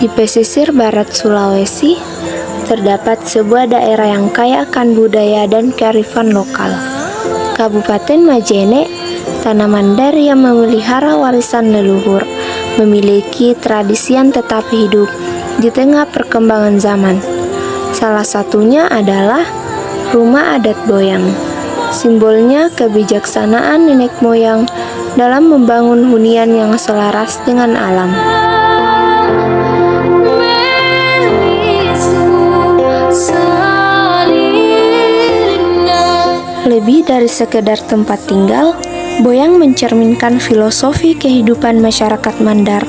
Di pesisir barat Sulawesi, terdapat sebuah daerah yang kaya akan budaya dan kearifan lokal. Kabupaten Majene, tanah Mandar yang memelihara warisan leluhur, memiliki tradisi yang tetap hidup di tengah perkembangan zaman. Salah satunya adalah rumah adat Boyang. Simbolnya kebijaksanaan nenek moyang dalam membangun hunian yang selaras dengan alam. Lebih dari sekedar tempat tinggal, Boyang mencerminkan filosofi kehidupan masyarakat Mandar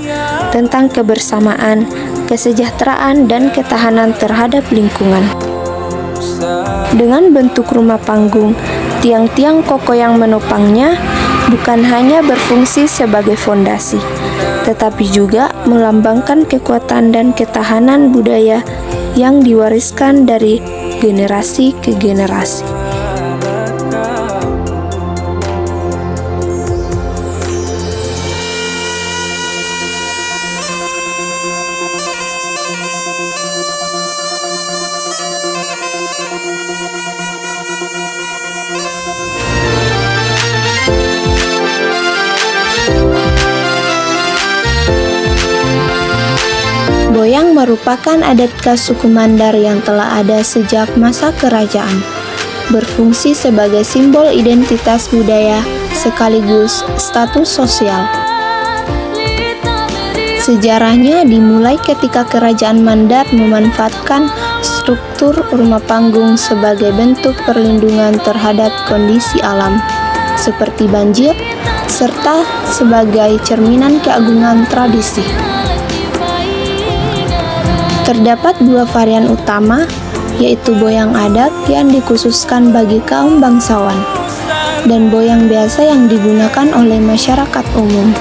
tentang kebersamaan, kesejahteraan, dan ketahanan terhadap lingkungan. Dengan bentuk rumah panggung, tiang-tiang kokoh yang menopangnya bukan hanya berfungsi sebagai fondasi, tetapi juga melambangkan kekuatan dan ketahanan budaya yang diwariskan dari generasi ke generasi. Boyang merupakan adat khas suku Mandar yang telah ada sejak masa kerajaan, berfungsi sebagai simbol identitas budaya sekaligus status sosial. Sejarahnya dimulai ketika kerajaan Mandar memanfaatkan struktur rumah panggung sebagai bentuk perlindungan terhadap kondisi alam, seperti banjir, serta sebagai cerminan keagungan tradisi. Terdapat dua varian utama, yaitu boyang adat yang dikhususkan bagi kaum bangsawan, dan boyang biasa yang digunakan oleh masyarakat umum.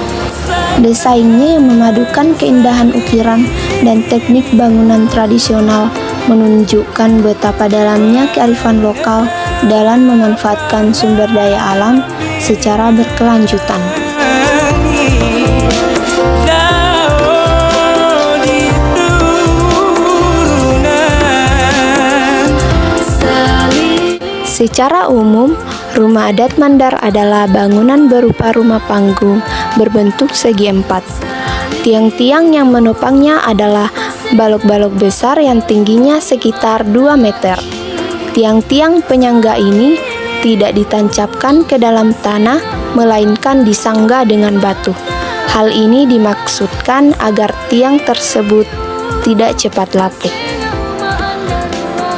Desainnya yang memadukan keindahan ukiran dan teknik bangunan tradisional menunjukkan betapa dalamnya kearifan lokal dalam memanfaatkan sumber daya alam secara berkelanjutan. Secara umum, rumah adat Mandar adalah bangunan berupa rumah panggung berbentuk segi empat. Tiang-tiang yang menopangnya adalah balok-balok besar yang tingginya sekitar 2 meter. Tiang-tiang penyangga ini tidak ditancapkan ke dalam tanah, melainkan disangga dengan batu. Hal ini dimaksudkan agar tiang tersebut tidak cepat lapuk.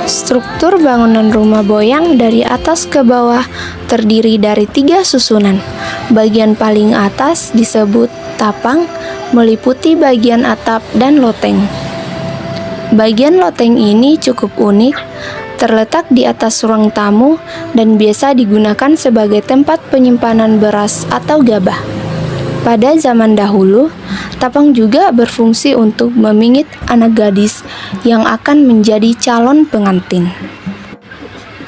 Struktur bangunan rumah boyang dari atas ke bawah terdiri dari 3 susunan. Bagian paling atas disebut tapang, meliputi bagian atap dan loteng. Bagian loteng ini cukup unik, terletak di atas ruang tamu dan biasa digunakan sebagai tempat penyimpanan beras atau gabah. Pada zaman dahulu, tapang juga berfungsi untuk memingit anak gadis yang akan menjadi calon pengantin.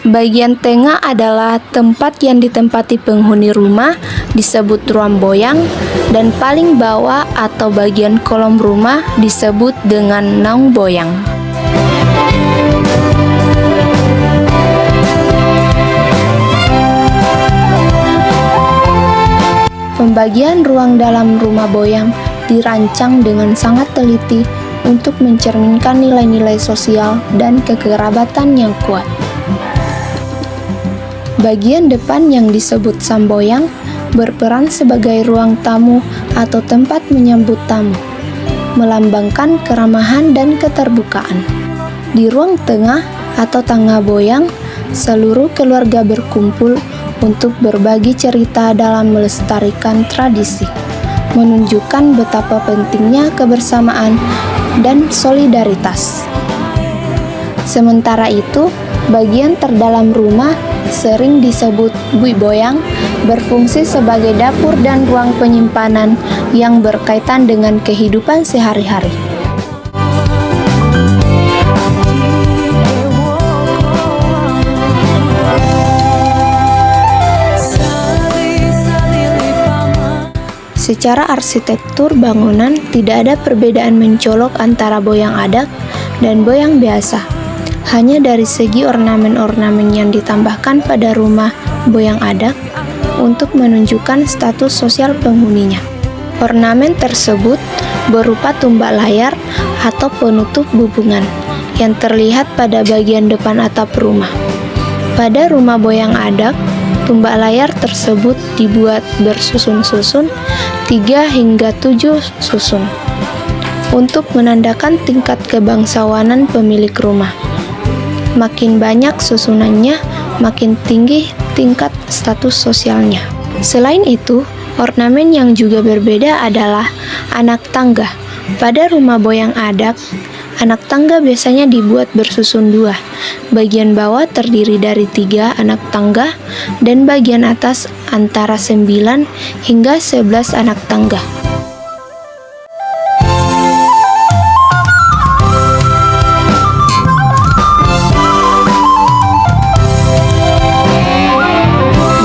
Bagian tengah adalah tempat yang ditempati penghuni rumah, disebut ruang boyang, dan paling bawah atau bagian kolom rumah disebut dengan naung boyang. Pembagian ruang dalam rumah boyang dirancang dengan sangat teliti untuk mencerminkan nilai-nilai sosial dan kekerabatan yang kuat. Bagian depan yang disebut samboyang berperan sebagai ruang tamu atau tempat menyambut tamu, melambangkan keramahan dan keterbukaan. Di ruang tengah atau tangga boyang, seluruh keluarga berkumpul untuk berbagi cerita dalam melestarikan tradisi, menunjukkan betapa pentingnya kebersamaan dan solidaritas. Sementara itu, bagian terdalam rumah sering disebut bui boyang, berfungsi sebagai dapur dan ruang penyimpanan yang berkaitan dengan kehidupan sehari-hari. Secara arsitektur bangunan tidak ada perbedaan mencolok antara boyang adat dan boyang biasa. Hanya dari segi ornamen-ornamen yang ditambahkan pada rumah boyang adat untuk menunjukkan status sosial penghuninya. Ornamen tersebut berupa tumbak layar atau penutup bubungan yang terlihat pada bagian depan atap rumah. Pada rumah boyang adat, tumbak layar tersebut dibuat bersusun-susun 3 hingga 7 susun untuk menandakan tingkat kebangsawanan pemilik rumah. Makin banyak susunannya, makin tinggi tingkat status sosialnya. Selain itu, ornamen yang juga berbeda adalah anak tangga. Pada rumah boyang adat, anak tangga biasanya dibuat bersusun 2. Bagian bawah terdiri dari 3 anak tangga dan bagian atas antara 9 hingga 11 anak tangga.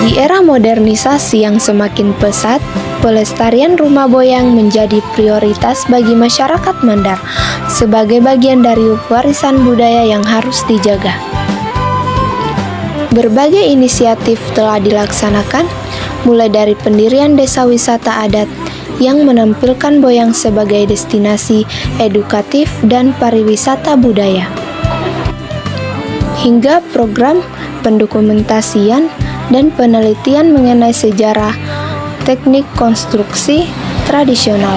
Di era modernisasi yang semakin pesat, pelestarian rumah boyang menjadi prioritas bagi masyarakat Mandar sebagai bagian dari warisan budaya yang harus dijaga. Berbagai inisiatif telah dilaksanakan, mulai dari pendirian desa wisata adat yang menampilkan boyang sebagai destinasi edukatif dan pariwisata budaya, hingga program pendokumentasian dan penelitian mengenai sejarah teknik konstruksi tradisional.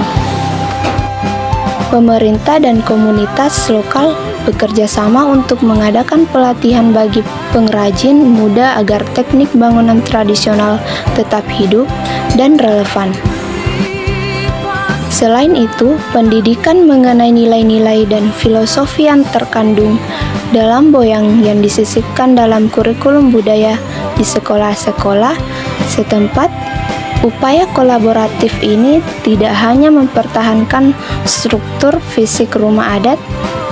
Pemerintah dan komunitas lokal bekerja sama untuk mengadakan pelatihan bagi pengrajin muda agar teknik bangunan tradisional tetap hidup dan relevan. Selain itu, pendidikan mengenai nilai-nilai dan filosofi yang terkandung dalam boyang yang disisipkan dalam kurikulum budaya di sekolah-sekolah setempat. Upaya kolaboratif ini tidak hanya mempertahankan struktur fisik rumah adat,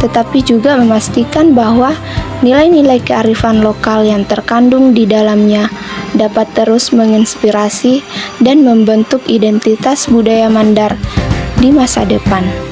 tetapi juga memastikan bahwa nilai-nilai kearifan lokal yang terkandung di dalamnya dapat terus menginspirasi dan membentuk identitas budaya Mandar di masa depan.